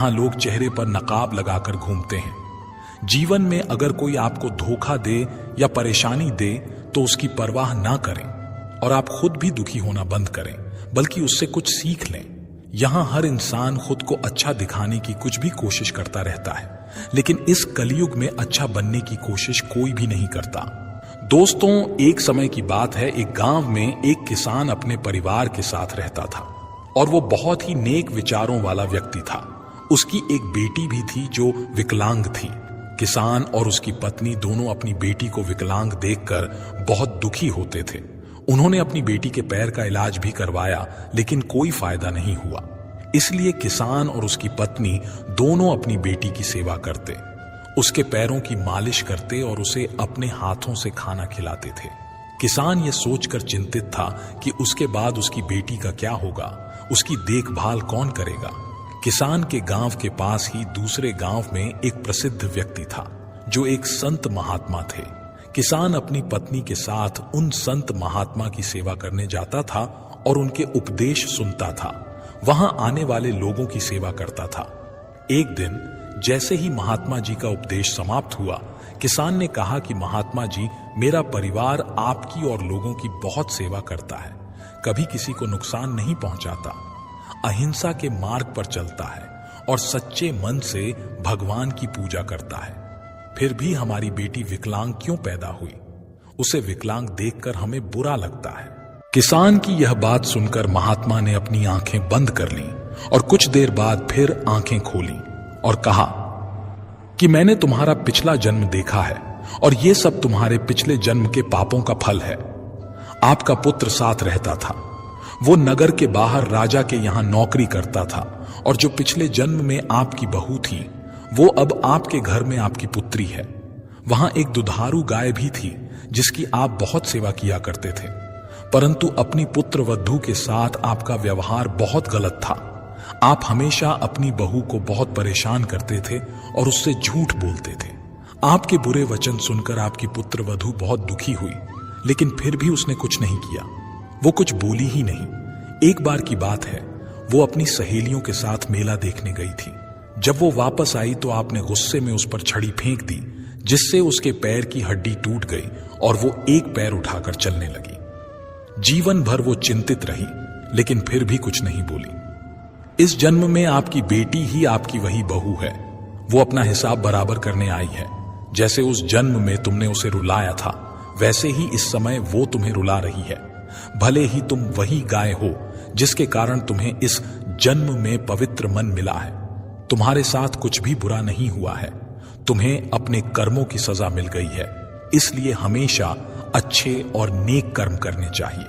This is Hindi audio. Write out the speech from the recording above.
जहां लोग चेहरे पर नकाब लगाकर घूमते हैं। जीवन में अगर कोई आपको धोखा दे या परेशानी दे तो उसकी परवाह ना करें और आप खुद भी दुखी होना बंद करें, बल्कि उससे कुछ सीख लें। यहां हर इंसान खुद को अच्छा दिखाने की कुछ भी कोशिश करता रहता है, लेकिन इस कलयुग में अच्छा बनने की कोशिश कोई भी नहीं करता। दोस्तों, एक समय की बात है, एक गांव में एक किसान अपने परिवार के साथ रहता था और वो बहुत ही नेक विचारों वाला व्यक्ति था। उसकी एक बेटी भी थी जो विकलांग थी। किसान और उसकी पत्नी दोनों अपनी बेटी को विकलांग देखकर बहुत दुखी होते थे। उन्होंने अपनी बेटी के पैर का इलाज भी करवाया, लेकिन कोई फायदा नहीं हुआ। इसलिए किसान और उसकी पत्नी दोनों अपनी बेटी की सेवा करते, उसके पैरों की मालिश करते और उसे अपने हाथों से खाना खिलाते थे। किसान ये सोचकर चिंतित था कि उसके बाद उसकी बेटी का क्या होगा, उसकी देखभाल कौन करेगा। किसान के गांव के पास ही दूसरे गांव में एक प्रसिद्ध व्यक्ति था जो एक संत महात्मा थे। किसान अपनी पत्नी के साथ उन संत महात्मा की सेवा करने जाता था और उनके उपदेश सुनता था। वहां आने वाले लोगों की सेवा करता था। एक दिन जैसे ही महात्मा जी का उपदेश समाप्त हुआ, किसान ने कहा कि महात्मा जी, मेरा परिवार आपकी और लोगों की बहुत सेवा करता है, कभी किसी को नुकसान नहीं पहुंचाता, अहिंसा के मार्ग पर चलता है और सच्चे मन से भगवान की पूजा करता है। फिर भी हमारी बेटी विकलांग क्यों पैदा हुई? उसे विकलांग देखकर हमें बुरा लगता है। किसान की यह बात सुनकर महात्मा ने अपनी आंखें बंद कर लीं और कुछ देर बाद फिर आंखें खोली और कहा कि मैंने तुम्हारा पिछला जन्म देखा है और यह सब तुम्हारे पिछले जन्म के पापों का फल है। आपका पुत्र साथ रहता था, वो नगर के बाहर राजा के यहां नौकरी करता था और जो पिछले जन्म में आपकी बहू थी, वो अब आपके घर में आपकी पुत्री है। वहां एक दुधारू गाय भी थी जिसकी आप बहुत सेवा किया करते थे, परंतु अपनी पुत्र वधू के साथ आपका व्यवहार बहुत गलत था। आप हमेशा अपनी बहू को बहुत परेशान करते थे और उससे झूठ बोलते थे। आपके बुरे वचन सुनकर आपकी पुत्र वधू बहुत दुखी हुई, लेकिन फिर भी उसने कुछ नहीं किया। वो कुछ बोली ही नहीं। एक बार की बात है, वो अपनी सहेलियों के साथ मेला देखने गई थी। जब वो वापस आई तो आपने गुस्से में उस पर छड़ी फेंक दी, जिससे उसके पैर की हड्डी टूट गई और वो एक पैर उठाकर चलने लगी। जीवन भर वो चिंतित रही, लेकिन फिर भी कुछ नहीं बोली। इस जन्म में आपकी बेटी ही आपकी वही बहू है। वो अपना हिसाब बराबर करने आई है। जैसे उस जन्म में तुमने उसे रुलाया था, वैसे ही इस समय वो तुम्हें रुला रही है। भले ही तुम वही गाय हो जिसके कारण तुम्हें इस जन्म में पवित्र मन मिला है। तुम्हारे साथ कुछ भी बुरा नहीं हुआ है, तुम्हें अपने कर्मों की सजा मिल गई है। इसलिए हमेशा अच्छे और नेक कर्म करने चाहिए।